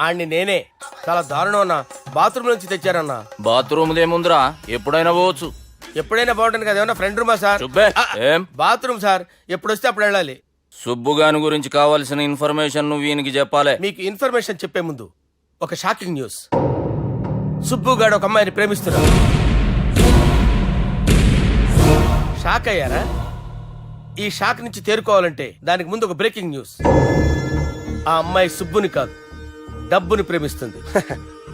ఆడిని నేనే. చాలా దారుణం అన్నా. బాత్రూమ్ నుంచి తెచ్చారన్నా. బాత్రూమ్ దేముందిరా, ఎప్పుడైనా పోవచ్చు. ఎప్పుడైనా బాగుంటుంది కదా. ఏమన్నా ఫ్రెండ్ రూమా సార్? చుబ్బే. ఏం బాత్రూమ్ సార్, ఎప్పుడు వస్తే అప్పుడు వెళ్ళాలి. సుబ్బుగాని గురించి కావాల్సిన ఇన్ఫర్మేషన్ నువ్వు ఈయనకి చెప్పాలి. మీకు ఇన్ఫర్మేషన్ చెప్పే ముందు ఒక షాకింగ్ న్యూస్. సుబ్బుగాడు ఒక అమ్మాయిని ప్రేమిస్తున్నాడు. షాక్ అయ్యారా? ఈ షాక్ నుంచి తేరుకోవాలంటే దానికి ముందు ఒక బ్రేకింగ్ న్యూస్. ఆ అమ్మాయి సుబ్బుని కాదు, డబ్బుని ప్రేమిస్తుంది.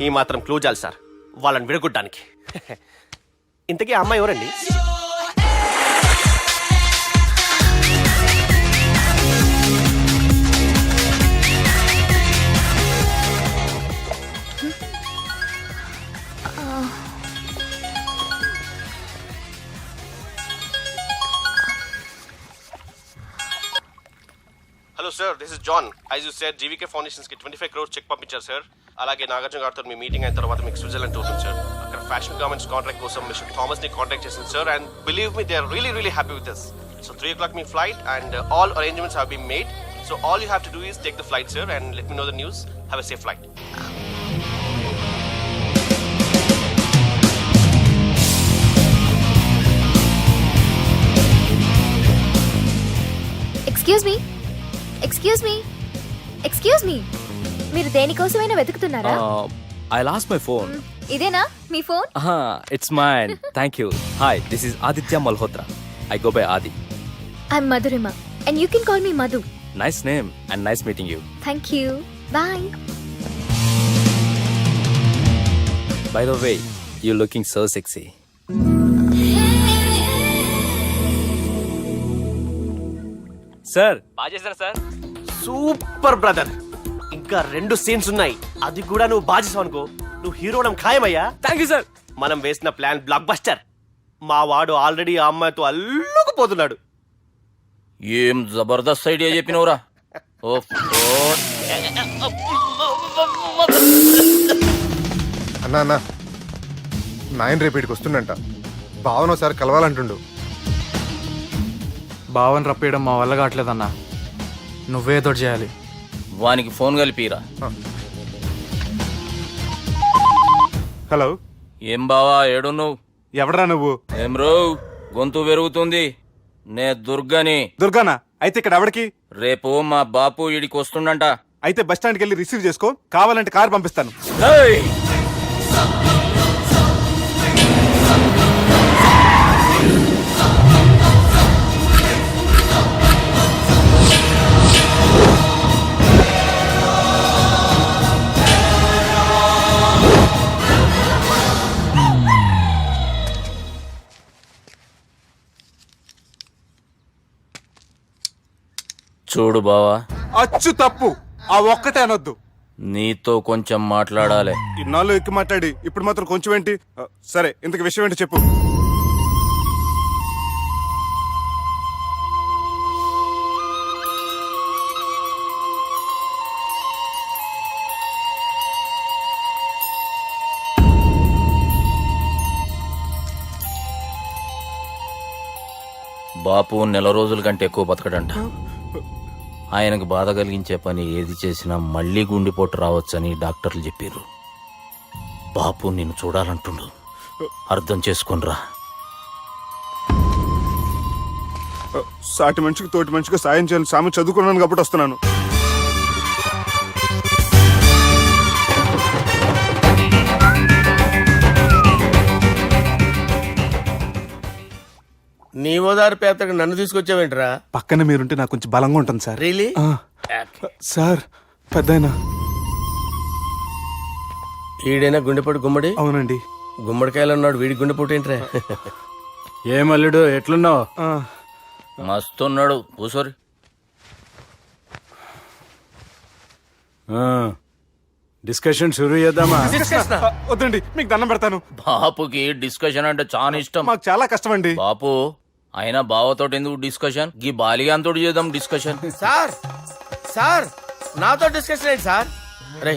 ఈ మాత్రం క్లూ చాలు సార్ వాళ్ళని విడగొట్టడానికి. ఇంతకీ ఆ అమ్మాయి ఎవరండి? Hello sir, this is John. As you said GVK foundations కి 25 crores చెక్ పంపించారు సార్. అలాగే నాగార్జున గారితో మీ మీటింగ్ అయిన తర్వాత మీకు స్విట్జర్లాండ్ టూర్ ఉంది సార్. అక్కడ ఫ్యాషన్ గార్మెంట్స్ కాంట్రాక్ట్ కోసం మిస్టర్ థామస్ ని కాంటాక్ట్ చేసింది sir. And believe me, they are really happy with us. So 3 o'clock మీ flight and all arrangements have been made. So all you have to do is take the flight sir and let me know the news. Have a safe flight. Excuse me మీరు దేనికోసమైనా వెతుకుతున్నారా? I lost my phone. ఇదేనా మీ phone? It's mine. Thank you. Hi, this is Aditya Malhotra. I go by Adi. I'm Madhurima and you can call me Madhu. Nice name and nice meeting you. Thank you. Bye. By the way, you're looking so sexy. Sir, బాగా చేశారా sir? Super brother. ఇంకా 2 scenes ఉన్నాయి. అది కూడా నువ్వు బాజేసావు అనుకో, నువ్వు హీరోడం ఖాయమయ్యా. Thank you, sir. మనం వేసిన ప్లాన్ బ్లాక్ బస్టర్. మా వాడు ఆల్రెడీ ఆ అమ్మాయితో అల్లుకుపోతున్నాడు. ఏం జబర్దస్త్ ఐడియా చెప్పినవురా. అన్నా నాయన రేపటికి వస్తుండంట. భావన ఒకసారి కలవాలంటుండు. భావన రప్పేయడం మా వల్ల కావట్లేదన్నా, నువ్వేదో చేయాలి. వానికి ఫోన్ కలిపిరా. హలో, ఏం బావా ఏడు నువ్వు? ఎవడరా నువ్వు? ఏం రో గొంతు పెరుగుతుంది. నే దుర్గని. దుర్గానా? అయితే ఇక్కడ ఎవడికి? రేపు మా బాపు ఈడికి వస్తుండంట. అయితే బస్ స్టాండ్కి వెళ్ళి రిసీవ్ చేసుకో, కావాలంటే కార్ పంపిస్తాను. ఏయ్! చూడు బావా, అచ్చు తప్పు. ఆ ఒక్కటే అనొద్దు. నీతో కొంచెం మాట్లాడాలి. ఇన్నాళ్ళు ఎక్కి మాట్లాడి ఇప్పుడు మాత్రం కొంచెం ఏంటి? సరే, ఇంతకు విషయం ఏంటి చెప్పు. బాపు 4 రోజుల కంటే ఎక్కువ బతకడంట. ఆయనకు బాధ కలిగించే పని ఏది చేసినా మళ్లీ గుండెపోటు రావచ్చని డాక్టర్లు చెప్పారు. బాపు నిన్ను చూడాలంటుండు, అర్థం చేసుకునిరా. సాటి మనిషికి తోటి మనిషికి సాయం చేయాలి సామె చదువుకున్నాను కాబట్టి వస్తున్నాను. నీ ఓదారు పేదకు నన్ను తీసుకొచ్చావేంట్రా? పక్కన మీరుంటే నాకు కొంచెం బలంగా ఉంటుంది సార్. రియలీ? సార్, పెద్దయినా ఈడైనా గుండెపోటు గుమ్మడి? అవునండి. గుమ్మడికాయలు ఉన్నాడు, వీడి గుండెపోటు ఏంట్రా? ఏమల్లుడు ఎట్లున్నావు? మస్తున్నాడు కూసోరి. డిస్కషన్ షురూ చేద్దామా? వద్దండి, మీకు దండం పెడతాను. బాపుకి డిస్కషన్ అంటే చాలా ఇష్టం. మాకు చాలా కష్టం అండి. బాపు అయినా బావతోటి ఎందుకు డిస్కషన్? గీ బాలిగాంతోటి చేద్దాం డిస్కషన్. సార్ నాతో డిస్కషన్ ఏంటి సార్? రే,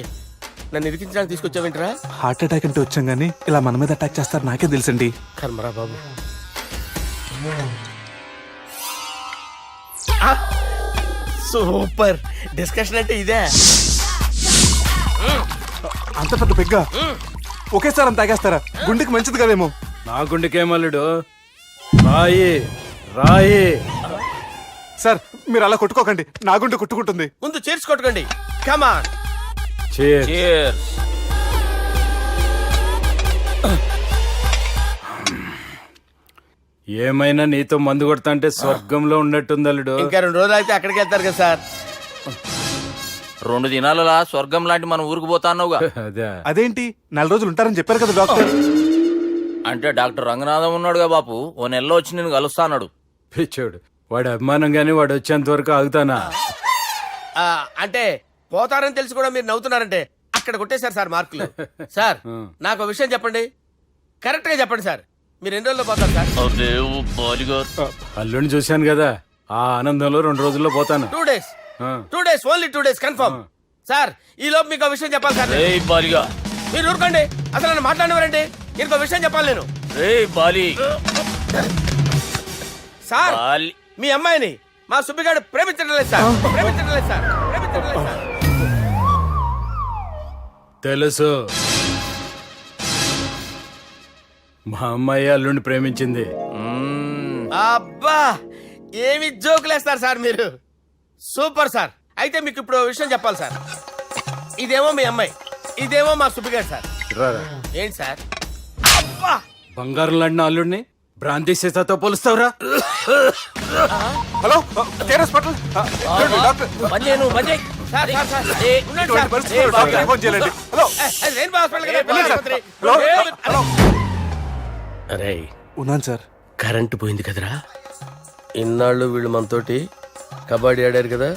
నన్ను ఇరికించడానికి తీసుకొచ్చావేంట్రా? హార్ట్ అటాక్ అంటే వచ్చాం గానీ ఇలా మన మీద అటాక్ చేస్తారు నాకే తెలుసండి. కర్మరా బాబు. సూపర్ డిస్కషన్ అంటే ఇదే. అంత పెద్ద పెగ్గ ఒకేసారి అంత తాగేస్తారా? గుండెకి మంచిది కదేమో. నా గుండెకేమల్లుడు రాయి రాయి. సార్ మీరు అలా కొట్టుకోకండి, నా గుండె కొట్టుకుంటుంది. ముందు చేర్చి కొట్టుకోండి. కమాన్. Cheers. Cheers. ఏమైనా నీతో మందు కొడతాంటే స్వర్గంలో ఉన్నట్టుంది అల్లుడు. ఇంకా 2 రోజులు అయితే అక్కడికి వెళ్తారు కదా సార్. 2 దినాలలా స్వర్గం లాంటి మన ఊరికి పోతాన్నావుగా. అదే అదేంటి 4 రోజులు ఉంటారని చెప్పారు కదా డాక్టర్. అంటే డాక్టర్ రంగనాథం ఉన్నాడుగా బాపు, ఓ నెలలో వచ్చి నేను కలుస్తాన్నాడు. పిచ్చోడు, వాడి అభిమానం గాని వాడు వచ్చేంత వరకు ఆగుతానా? అంటే పోతారని తెలిసి కూడా మీరు నవ్వుతున్నారంటే అక్కడ కొట్టేశారు సార్ మార్కులు. సార్ నాకు ఒక విషయం చెప్పండి, కరెక్ట్ గా చెప్పండి సార్. మీరు ఎన్ని రోజుల్లో పోతారు సార్? అల్లుడిని చూశాను కదా, ఆ ఆనందంలో 2 రోజుల్లో పోతాను. 2 days. 2 days, only 2 days confirm. Sir ఈ లోపు మీకు ఒక విషయం చెప్పాలి సార్. రేయ్ బాలిగా, మీరు ఊరుకోండి, అసలు నన్ను మాట్లాడినవారండి. ఇంకో విషయం చెప్పాలి నేను. రేయ్ బాలి. Sir Bali. మీ అమ్మాయిని మా సుబ్బిగాడు ప్రేమించడం లేదు సార్. ప్రేమించడం లేదు సార్. ప్రేమించడం లేదు సార్. తెలుసు, మా అమ్మాయి అల్లుడిని ప్రేమించింది. అబ్బా ఏమి జోకులేస్తారు సార్ మీరు. Super sir. అయితే మీకు ఇప్పుడు ఓ విషయం చెప్పాలి సార్. ఇదేమో మీ అమ్మాయి, ఇదేమో మా సుబ్బిగాడు సార్. రారా. ఏంటి సార్? అబ్బా బంగారం లాంటి నా అల్లుడిని భ్రాంతి సీతతో పోలుస్తావురా? Hello care hospital. Doctor sir sir sir ఉండండి ఇటువంటి సార్. పరిస్థితుల్లో డాక్టర్ని ఫోన్ చేయాలండి. హలో రెయిన్బో హాస్పిటల్ కదా, వెళ్ళండి సార్. ఆసుపత్రి. హలో అరే ఉన్నాను సార్. కరెంటు పోయింది కదరా. ఇన్నాళ్ళు వీళ్ళు మనతోటి కబడ్డీ ఆడారు కదా,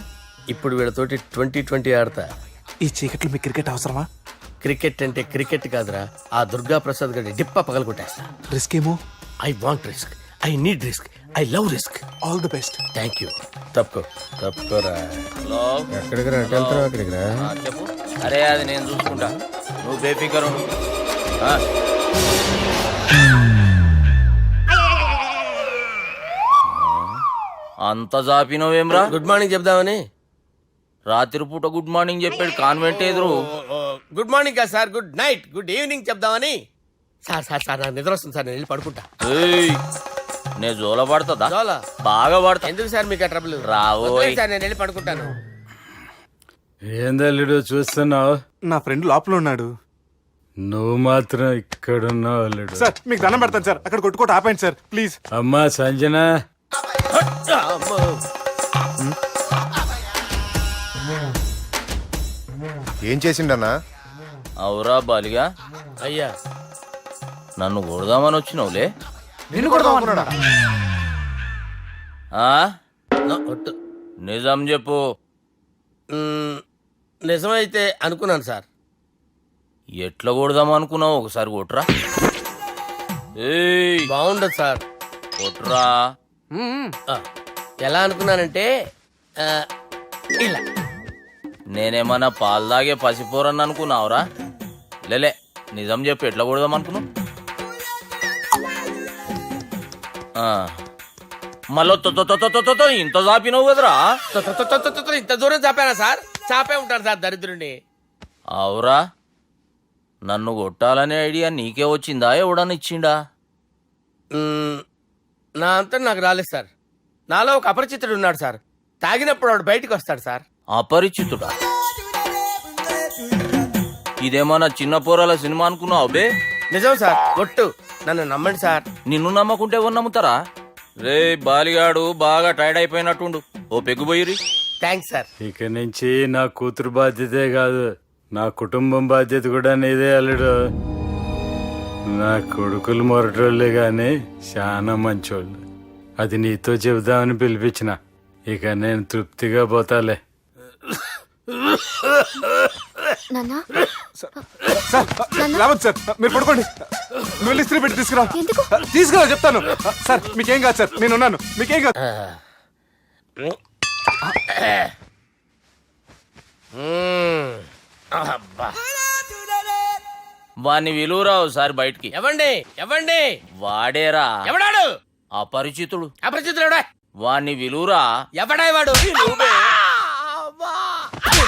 ఇప్పుడు వీళ్ళతోటి 2020 ఆడతా. ఈ చీకట్లో మీకు క్రికెట్ అవసరమా? క్రికెట్ అంటే క్రికెట్ కాదురా, ఆ దుర్గా ప్రసాద్ గారి డిప్ప పగల కొట్టేస్తా. రిస్క్ ఏమో. I want risk, I need risk, I love risk. All the best. Thank you. తప్పుకోరా. హలో. ఎక్కడికి రా? వెళ్తారా అక్కడికి రా? చెప్పు. అరే అది నేను చూసుకుంటా, నువ్వు బేఫికర్ ఉండు. అంత జాపినవేమ్రా? గుడ్ మార్నింగ్ చెప్దామని. రాత్రి పూట గుడ్ మార్నింగ్ చెప్పాడు కాన్వెంట్ ఎదురు. గుడ్ మార్నింగ్ కాదు sir, good night, good evening చెప్దామని. సార్ సార్ సార్ నాకు నిద్ర వస్తుంది సార్, నేను వెళ్ళి పడుకుంటా. ఏయ్, నే జోల పడుతుందా? జోలా? బాగా పడతా. ఎందుకు సార్ మీకు ఆ ట్రబుల్? రావోయ్. సార్ నేను వెళ్ళి పడుకుంటాను. ఏంది అల్లుడు చూస్తున్నావు? నా ఫ్రెండ్ లోపల ఉన్నాడు. నువ్వు మాత్రం ఇక్కడున్నావు అల్లుడు. సార్ మీకు దండం పెడతాను సార్, అక్కడ కొట్టుకోట ఆపండి సార్ ప్లీజ్. అమ్మా సంజన, అమ్మో. ఏం చేసిండన్నా? అవురా బాలిగా, అయ్యా నన్ను కొడదామని వచ్చినావులే. నిన్ను కొడదామన్నాడా? ఆ? ఒట్టు. నిజం చెప్పు. నిజమైతే అనుకున్నాను సార్. ఎట్లా కొడదాం అనుకున్నావు? ఒకసారి కొట్రా. ఏయ్, బాగుండదు సార్. కొట్రా. ఆ, ఎలా అనుకున్నానంటే ఆ, ఇలా. నేనేమన్నా పాలు తాగే పసిపోరని అనుకున్నావురా? లేలే, నిజం చెప్పు, ఎట్లా కొడదాం అనుకున్నావు? మళ్ళీ ఇంత చాపినావు కదరా? ఇంత దూరం చాపానా సార్? చాపే ఉంటాను సార్ దరిద్రుడిని. అవురా, నన్ను కొట్టాలనే ఐడియా నీకే వచ్చిందా? ఎవడన్నా ఇచ్చిండా? నా అంతా నాకు రాలేదు సార్. నాలో ఒక అపరిచితుడు ఉన్నాడు సార్. తాగినప్పుడు వాడు బయటికి వస్తాడు సార్. అపరిచితుడా? ఇదేమన్నా చిన్న పోరాల సినిమా అనుకున్నావు బే? నిజం సార్, ఒట్టు. నన్ను నమ్మండి సార్. నిన్ను నమ్మకుంటే ఎవరు నమ్ముతారా? రే బాలిగాడు బాగా టైర్డ్ అయిపోయినట్టుండు, ఓ పెగ్గుబోయిరి. Thanks sir. ఇక నుంచి నా కూతురు బాధ్యతే కాదు, నా కుటుంబం బాధ్యత కూడా నీదే అల్లుడు. నా కొడుకులు మొరటోళ్ళే గాని చాలా మంచోళ్ళు. అది నీతో చెబుదామని పిలిపించిన. ఇక నేను తృప్తిగా పోతాలే. నాన్నా సార్ రావద్దు సార్, మీరు పడుకోండి. నువ్వు వెళ్ళి ఇస్త్రీ పెట్టి తీసుకురా. ఎందుకు? తీసుకురా చెప్తాను. సార్ మీకేం కాదు సార్, నేను ఉన్నాను, మీకేం కాదు. అబ్బా. వాణ్ణి విలువరా ఒకసారి బయటికి. ఎవండి ఎవండి? వాడేరా ఎవడాడు? అపరిచితుడు. అపరిచితుడు ఎవడా? వాణ్ణి విలువరా. ఎవడా వాడు?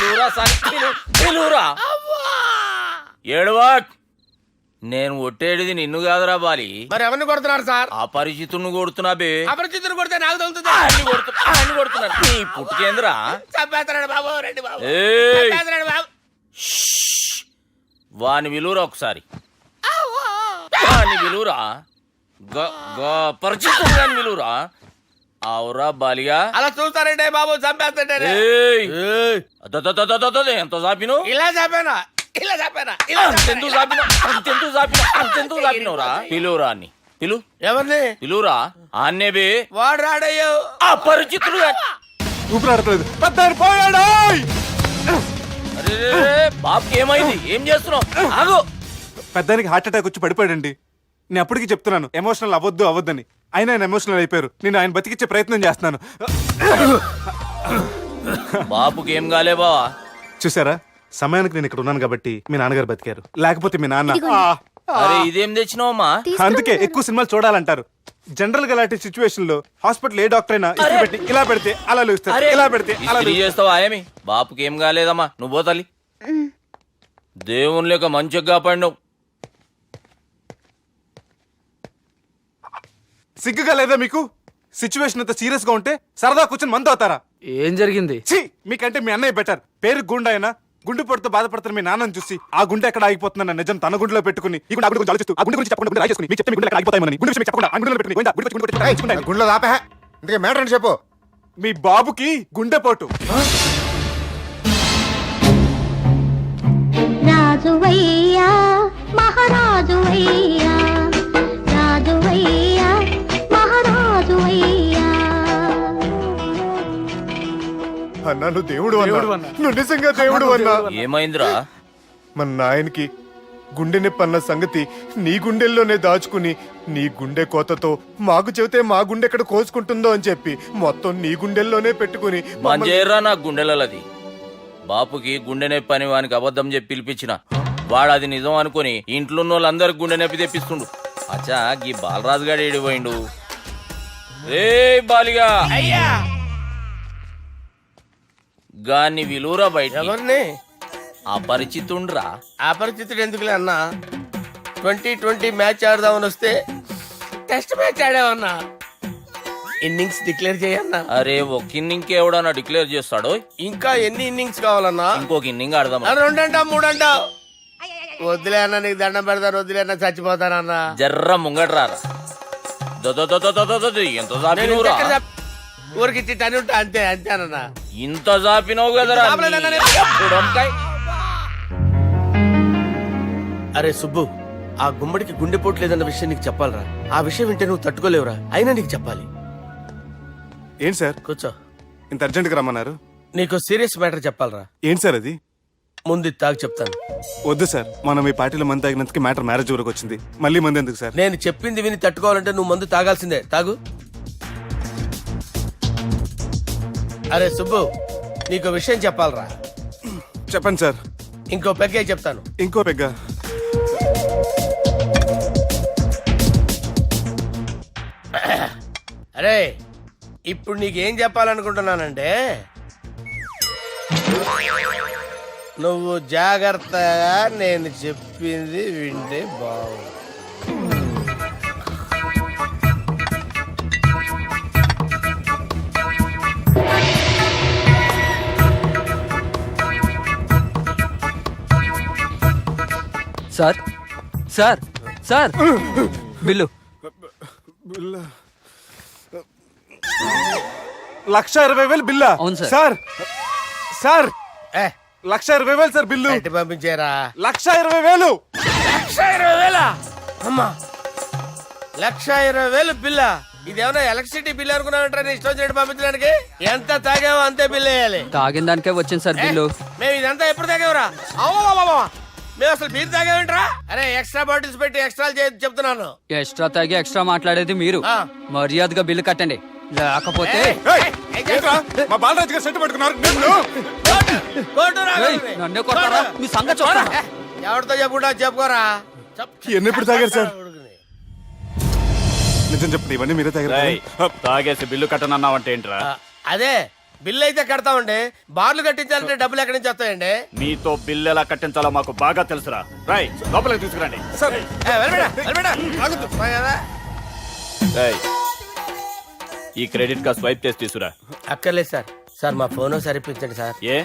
విలువరా సార్, విలువరా. ఏడవాక్ నేను ఒట్టేడిది నిన్ను కాదురా బాలి, మరి ఎవరిని కొడుతున్నారు సార్? అపరిచితుడిని కొడుతున్నా బే. అపరిచితుడు కొడితే నాకు తగులుతుంది. ఆయన్ని కొడుతున్నా నీ పుట్టుకేంద్రా. చంపేస్తున్నాడు బాబు, రండి బాబు. ఏయ్! చంపేస్తున్నాడు బాబు. వాని విలువరా ఒకసారి, వాని విలువరా, పరిచితుడు గాని విలువరా. అవురా బాలిగా. అలా చూస్తారంటే బాబు, చంపేస్తాడే. ఏయ్! ఎంత చాపిను, ఇలా చంపానా, ఇలా చంపానా, ఇలా అంతెందుకు చాపిన, అంతెందుకు చాపిన, అంతెందుకు చాపినవురా. పిలువురా అన్ని, పిలు, ఎవరిని? పిలువురా ఆన్నే బే. వాడు రాడయ్యో. అపరిచితుడు గాని. ఊపిరాడట్లేదు. పెద్దాయన పోయాడు. అరే బాబుకి ఏమైంది, ఏం చేస్తున్నావు? ఆగు. పెద్దానికి హార్ట్ అటాక్ వచ్చి పడిపోయాడండి. నేను అప్పటికి చెప్తున్నాను ఎమోషనల్ అవ్వద్దని. అయినా ఆయన ఎమోషనల్ అయిపోయారు. నేను ఆయన బతికిచ్చే ప్రయత్నం చేస్తున్నాను. బాబుకి ఏం కాలే బావా. చూసారా, సమయానికి నేను ఇక్కడ ఉన్నాను కాబట్టి మీ నాన్నగారు బతికారు. లేకపోతే మీ నాన్న అరే ఇదేం తెచ్చినావమ్మా? అందుకే ఎక్కువ సినిమాలు చూడాలంటారు. జనరల్ గా అలాంటి సిచ్యువేషన్ లో హాస్పిటల్ ఏ డాక్టర్ అయినా ఇస్త్రీ పెట్టి ఇలా పెడితే అలా లూస్తారు, ఇలా పెడితే అలా ఇస్త్రీ చేస్తావా ఏమి? బాపుకి ఏం కాలేదమ్మా, నువ్వు పోతల్లి. దేవుని లేక మంచిగా పడినావు. సిగ్గుగా లేదా మీకు? సిచ్యువేషన్ అంత సీరియస్ గా ఉంటే సరదా కూర్చొని మందు అవుతారా? ఏం జరిగింది? ఛీ, మీకంటే మీ అన్నయ్య బెటర్. పేరు గుండె అయినా గుండె పొడితో బాధపడుతున్న మీ నాన్నని చూసి ఆ గుండె ఎక్కడ ఆగిపోతుందన్న నిజం తన గుండెలో పెట్టుకుని ఈ గుండె గురించి ఆలోచిస్తూ ఆ గుండె గురించి చెప్పకుండా గుండె రాజేసుకుని మీకు చెప్తే మీ గుండె ఎక్కడ ఆగిపోతాయని గుండె విషయం చెప్పకుండా ఆ గుండెలో పెట్టుకుని గుండె గుండె గుండె గుండె రాయించుకుంటాను. గుండెలో దాపే ఇందుకే మ్యాటర్ అని చెప్పు. మీ బాబుకి గుండెపోటు. రాజువయ్యా మహారాజువయ్యా, రాజువయ్యా మహారాజువయ్యా. అన్నా నువ్వు దేవుడు అన్నా, నువ్వు నిజంగా దేవుడు అన్నా. ఏమైందిరా? మన నాయనకి గుండె నొప్పి అన్న సంగతి నీ గుండెల్లోనే దాచుకుని నీ గుండె కోతతో మాకు చెబితే మా గుండె ఎక్కడ కోసుకుంటుందో అని చెప్పి మొత్తం నీ గుండెల్లోనే పెట్టుకుని మంజేరా నా గుండెలది. బాపుకి గుండె నొప్పి అని వానికి అబద్ధం చెప్పి పిలిపించిన వాడు అది నిజం అనుకుని ఇంట్లో ఉన్న వాళ్ళందరికి గుండె నొప్పి తెప్పిస్తుండు. అచ్చా గీ బాలరాజు గారు ఏడిపోయిండు. రే బాలిగా, అయ్యా గాన్ని విలువరా బయట. ఎవరిని? అపరిచితుండ్రా. అపరిచితుడు ఎందుకులే అన్నా. 2020 మ్యాచ్ ఆడదామని వస్తే టెస్ట్ మ్యాచ్ ఆడామన్నా. ఇన్నింగ్స్ డిక్లేర్ చేయన్నా. అరే ఒక ఇన్నింగ్ ఎవడన్నా డిక్లేర్ చేస్తాడో? ఇంకా ఎన్ని ఇన్నింగ్స్ కావాలన్నా? ఇంకొక ఇన్నింగ్ ఆడదాం. 2 అంటావు 3 అంటావు. వద్దులే అన్న, నీకు దండం పెడతాను. వద్దులే అన్న, చచ్చిపోతానన్నా. జర్ర ముంగట్రారా. ఎంత జాపినవురా? ఊరికి టని ఉంటా అంతే, అంతేనన్నా. ఇంత జాపినవు కదరా. అరే సుబ్బు, ఆ గుమ్మడికి గుండెపోటు లేదన్న విషయం నీకు చెప్పాలరా. ఆ విషయం వింటే నువ్వు తట్టుకోలేవురా. అయినా నీకు చెప్పాలి. ఏంటి సార్ కూర్చో. ఇంత అర్జెంట్గా రమ్మన్నారు? నీకు సీరియస్ మ్యాటర్ చెప్పాలరా. ఏంటి సార్ అది? ముందు ఇది తాగు చెప్తాను. వద్దు సార్, మనం ఈ పార్టీలో మంది తాగినందుకు మ్యాటర్ మ్యారేజ్ వరకు వచ్చింది. మళ్ళీ మంది ఎందుకు సార్? నేను చెప్పింది విని తట్టుకోవాలంటే నువ్వు మందు తాగాల్సిందే. తాగు. అరే సుబ్బు, నీకు విషయం చెప్పాలరా. చెప్పండి సార్. ఇంకో పెగ్గే చెప్తాను. ఇంకో పెగ్గ. అరే ఇప్పుడు నీకేం చెప్పాలనుకుంటున్నానంటే, నువ్వు జాగ్రత్తగా నేను చెప్పింది వింటే బాగుంది. Sir sir sir, bill. 1,20,000 బిల్లా? అవును సార్. సార్ సార్, ఏ 1,20,000 సార్ బిల్లు. బయట పంపించేరా. 1,20,000. 1,20,000 అమ్మా, 1,20,000 బిల్లా? ఇదేమన్నా ఎలక్ట్రిసిటీ బిల్ అనుకున్నామంటారా? నీ ఇష్టం చేయడం పంపించడానికి. ఎంత తాగామో అంతే బిల్ వేయాలి. తాగిన దానికే వచ్చింది సార్ బిల్లు. మేము ఇదంతా ఎప్పుడు తాగేవరా? మేము అసలు బీర్ తాగేమంటారా? అరే ఎక్స్ట్రా బాటిల్స్ పెట్టి ఎక్స్ట్రా చెప్తున్నాను. ఎక్స్ట్రా తాగి ఎక్స్ట్రా మాట్లాడేది మీరు. ఆ. మర్యాదగా బిల్లు కట్టండి, లేకపోతే ఏయ్, ఏంట్రా? మా బాలరాజు గారు సెట్ పట్టుకున్నారు. నిన్ను. ఏయ్, నన్నే కొడతారా? మీ సంగతి చూడరా? ఎవరితో చెప్పుకుంటా చెప్పుకోరా. ఎన్ని ఎప్పుడు తాగారు సార్? నిజం చెప్పండి, ఇవన్నీ మీరే తాగారు. తాగేసి బిల్లు కట్టనన్నావంటే ఏంట్రా? అదే బిల్లు అయితే కడతామండి, బార్లు కట్టించాలంటే డబ్బులు ఎక్కడి నుంచి వస్తాయండి? మీతో బిల్లు ఎలా కట్టించాలో మాకు బాగా తెలుసురా. రై లోపలికి తీసుకురండి. వెళ్ళబెడా, ఆగుతూ. కదా రేయ్, ఈ క్రెడిట్ కార్డ్ స్వైప్ చేసి తీసుకురా. అక్కర్లేదు సార్. సార్ మా ఫోన్ సరిపించండి సార్. ఏ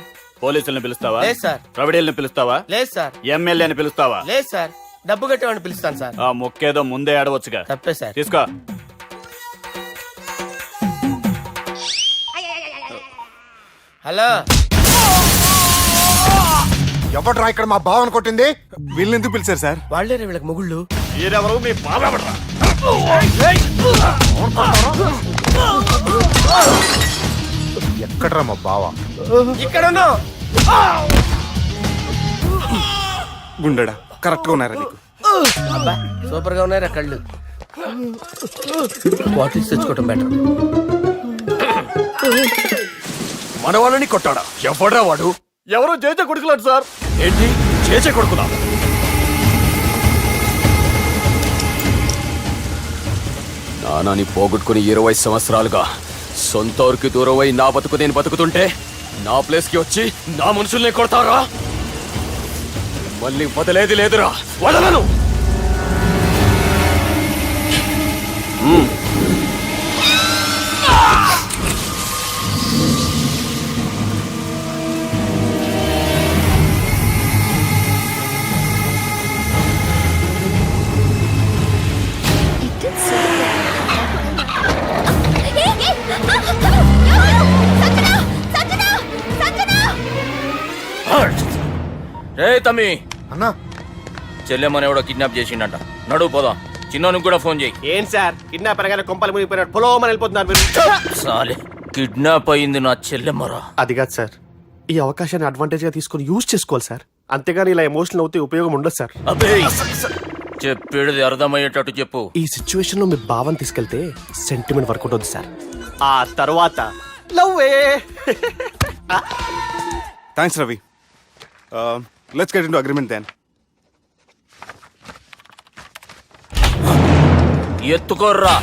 పోలీసుల్ని పిలుస్తావా? లేదు సార్. ప్రొవిడీల్ని పిలుస్తావా? లేదు సార్. ఎమ్మెల్యేని పిలుస్తావా? లేదు సార్. డబ్బు కట్టేవాడిని పిలుస్తాను సార్. ఆ మొక్కేదో ముందే ఆడవచ్చుగా. తప్పే సార్. తీసుకో. హలో, ఎవడ్రా ఇక్కడ మా బావని కొట్టింది? వీళ్ళని ఎందుకు పిలిచారు సార్? వాళ్ళేరే వీళ్ళకి మొగుళ్ళు. మీరెవరు? మీ బాబెవడ్రా? ఎక్కడ్రా మా బావ? ఇక్కడ ఉన్నావు. గుండెడా కరెక్ట్ గా ఉన్నారా నీకు? అబ్బా సూపర్ గా ఉన్నాయిరా కళ్ళు. బాటిల్స్ తెచ్చుకోవటం బెటర్. మన వాళ్ళని కొట్టాడా? ఎవడ్రా వాడు? ఎవరో చేచే కొడుకులాడు సార్. ఏంటి చేచే కొడుకులా? నానాని పోగొట్టుకుని 20 సంవత్సరాలుగా సొంత ఊరికి దూరమై నా బతుకు నేను బతుకుతుంటే నా ప్లేస్ కి వచ్చి నా మనుషుల్ని కొడతారా? మళ్ళీ వదిలేది లేదురా, వదలను. రే తమ్మి, అన్నా చెల్లెమ్మని ఎవడో కిడ్నాప్ చేసిండట. నడువు పోదాం. చిన్నోనికి కూడా ఫోన్ చేయి. ఏంటి సార్ కిడ్నాప్ అనగానే కొంపలు మునిగిపోయినట్టు పొలోమని వెళ్ళిపోతున్నారు మీరు? సాలే, కిడ్నాప్ అయింది నా చెల్లెమ్మరా. అది కాదు సార్, ఈ అవకాశాన్ని అడ్వాంటేజ్ గా తీసుకొని యూజ్ చేసుకోవాలి సార్. అంతేగాని ఇలా ఎమోషనల్ అవుతే ఉపయోగం ఉండదు సార్. అబ్బే చెప్పేది అర్థమయ్యేటట్టు చెప్పు. ఈ సిచ్యువేషన్ లో మీ భావం తీసుకెళ్తే సెంటిమెంట్ వర్కౌట్ అవుతుంది సార్. ఆ తర్వాత లవ్వే. Thanks Ravi. Let's get into agreement then. ఎత్తుకోర్రా.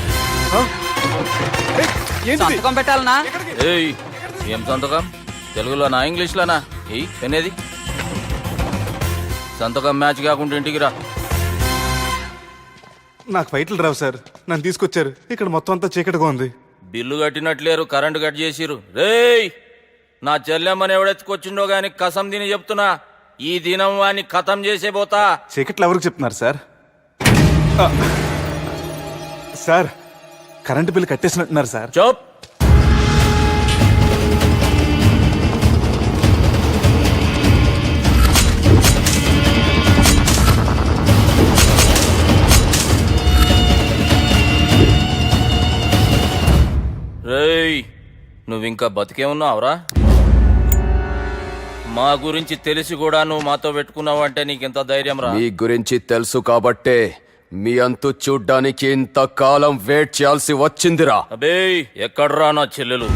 సంతకం పెట్టాలనా? ఏయ్ ఏం సంతకం? తెలుగులోనా ఇంగ్లీష్లోనా? ఏయ్ పెనేది. సంతకం మ్యాచ్ కాకుండా ఇంటికి రా. నాకు ఫైట్లు రావు సార్, నన్ను తీసుకొచ్చారు. ఇక్కడ మొత్తం అంతా చీకటిగా ఉంది. బిల్లు కట్టినట్లేరు, కరెంటు కట్ చేసిరు. రేయ్ నా చెల్లెమ్మని ఎవడెత్తుకొచ్చిండో గాని కసం తిని చెప్తున్నా, ఈ దినం వాణ్ణి ఖతం చేసే పోతా. చీకట్లు ఎవరికి చెప్తున్నారు సార్? సార్ కరెంటు బిల్లు కట్టేసినట్టున్నారు సార్. చోప్. రేయ్ నువ్వింకా బతికే ఉన్నావురా? మా గురించి తెలిసి కూడా నువ్వు మాతో పెట్టుకున్నావంటే నీకెంత ధైర్యం రా? మీ గురించి తెలుసు కాబట్టే మీ అంతు చూడ్డానికి ఇంతకాలం వెయిట్ చేయాల్సి వచ్చిందిరా. అబే ఎక్కడ్రా నా చెల్లెలు?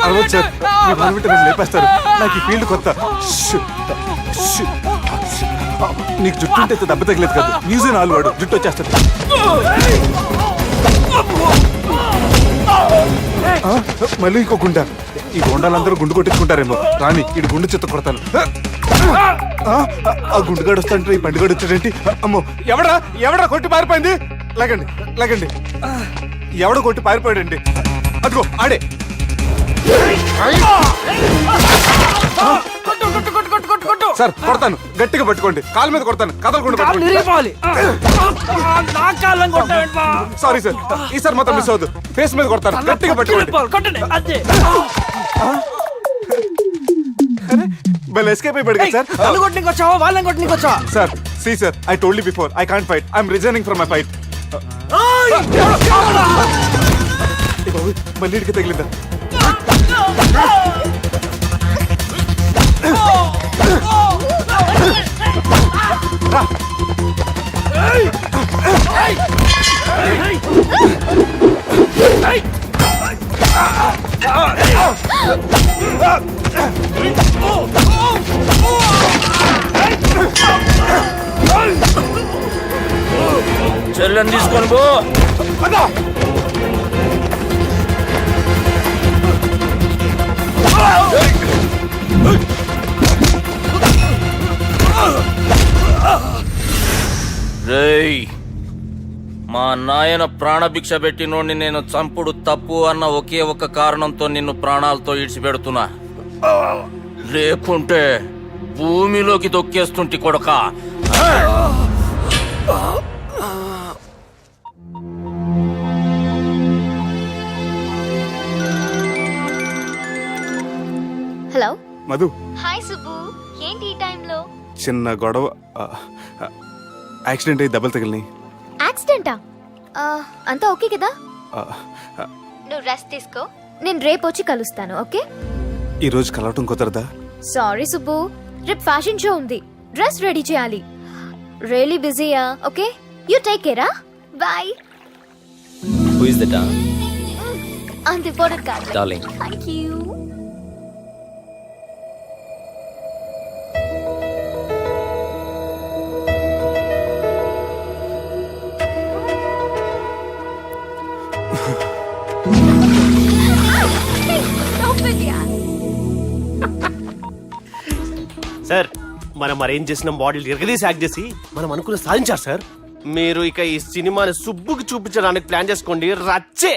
అరవద్దు సార్, మీ బాధ నన్ను లేపేస్తారు. నాకు ఈ ఫీల్డ్ కొత్త. నీకు జుట్టు ఉంటే దెబ్బ తగలేదు కదా, మ్యూజియం ఆలు వాడు జుట్టు వచ్చేస్తాడు. మళ్ళీ ఇంకో గుండా. ఈ గుండాలందరూ గుండు కొట్టించుకుంటారేమో. రాని ఇటు గుండు చెత్త కొడతాను. ఆ గుండుగాడు వస్తాంటే ఈ బండిగాడు వచ్చాడేంటి? అమ్మో ఎవడా ఎవడా కొట్టి పారిపోయింది? లాగండి లాగండి. ఎవడ కొట్టి పారిపోయాడండి? అదిగో ఆడే. సార్ కొడతాను, గట్టిగా పట్టుకోండి. కాలు మీద కొడతాను, కదలకుండా పట్టుకోండి. సారీ సార్, ఈసారి మొత్తం మిస్ అవద్దు. ఫేస్ మీద కొడతాను, గట్టిగా పట్టుకోండి. బల్ ఎస్కేప్ అయిపోయాడు కదా sir. Sir see sir, I told you before, I can't fight. I'm resigning from my fight. మళ్ళీ ఇడికి తగిలిందా? చెల్లెని తీసుకొని పో. రేయ్, మా నాయన ప్రాణభిక్ష పెట్టినోడిని నేను చంపుడు తప్పు అన్న ఒకే ఒక్క కారణంతో నిన్ను ప్రాణాలతో ఇడిచిపెడుతున్నా. లేకుంటే భూమిలోకి తొక్కేస్తుంటి కొడక. హలో మధు, హాయ్ సుబ్బు, ఏంటి ఈ టైంలో? చిన్న గొడవ, యాక్సిడెంట్ అయ్యి దెబ్బలు తగిలినాయి. యాక్సిడెంటా? అంతా ఓకే కదా? ఆ, నువ్వు రెస్ట్ తీసుకో, నేను రేపు వచ్చి కలుస్తాను. ఓకే? ఈ రోజు కలవటం కుదరదా? సారీ సుబ్బు, రేపు ఫ్యాషన్ షో ఉంది, డ్రెస్ రెడీ చేయాలి. రియలీ బిజీయా? ఓకే, యూ టేక్ కేరా, బాయ్. Who is that? అంత ఇంపార్టెంట్ కాదు. Darling. Thank you. సార్, మనం అరేంజ్ చేసిన మోడల్ ఎరగదీసి యాక్ట్ చేసి మనం అనుకున్న సాధించారు సార్. మీరు ఇక ఈ సినిమాని సుబ్బుకి చూపించడానికి ప్లాన్ చేసుకోండి. రచ్చే.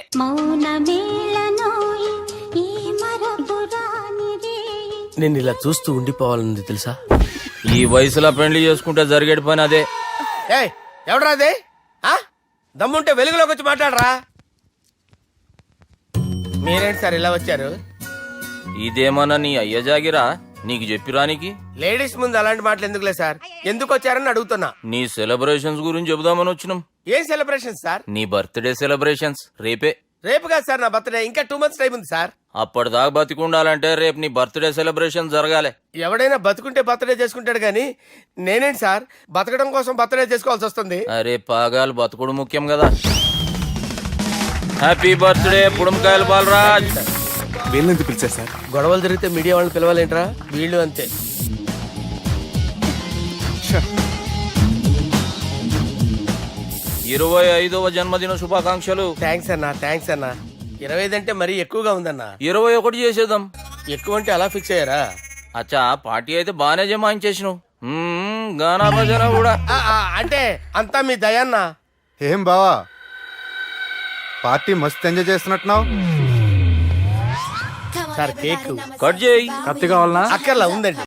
నేను ఇలా చూస్తూ ఉండిపోవాలని తెలుసా? ఈ వయసులో పెళ్లి చేసుకుంటే జరిగేటి పని అదే. ఏయ్, ఎవడరా అదే? దమ్ముంటే వెలుగులోకి వచ్చి మాట్లాడరా. మీరేంటి సార్ ఇలా వచ్చారు? ఇదేమన్నా నీ అయ్య జాగిరా నీకు చెప్పిరానికి? లేడీస్ ముందు అలాంటి మాటలు ఎందుకులే సార్, ఎందుకు వచ్చారని అడుగుతున్నా. నీ సెలబ్రేషన్స్ గురించి చెబుదామని వచ్చినాం. ఏం సెలబ్రేషన్ సార్? నీ బర్త్డే సెలబ్రేషన్స్ రేపే. రేపు కాదు సార్ నా బర్త్డే, ఇంకా 2 months టైం ఉంది సార్. అప్పటిదాకా బతికుండాలంటే రేపు నీ బర్త్డే సెలబ్రేషన్ జరగాలి. ఎవడైనా బతుకుంటే బర్త్డే చేసుకుంటాడు గానీ నేనేంటి సార్ బతకడం కోసం బర్త్డే చేసుకోవాల్సి వస్తుంది? అరే పాగాలు బతుకుడు ముఖ్యం కదా. హ్యాపీ బర్త్డే పుడంకాయలు బాలరాజ్. వీళ్ళెందుకు పిలిచారు సార్? గొడవలు జరిగితే మీడియా వాళ్ళని పిలవాలేంట్రా? వీళ్ళు అంతే. 25వ జన్మదిన శుభాకాంక్షలు. థ్యాంక్స్ అన్నా, థ్యాంక్స్ అన్నా. 25 అంటే మరీ ఎక్కువగా ఉందన్నా. 21 చేసేద్దాం. ఎక్కువ అంటే అలా ఫిక్స్ అయ్యారా? అచ్చా, పార్టీ అయితే బానే జమాయించేసినావు. గానా భజన కూడా. అంటే అంతా మీ దయన్నా. ఏం బావా, పార్టీ మస్తు ఎంజాయ్ చేస్తున్నట్టున్నావు. సార్ కేక్ కట్ చేయి. కత్తి కావాలనా? అక్కర్లా ఉందండి.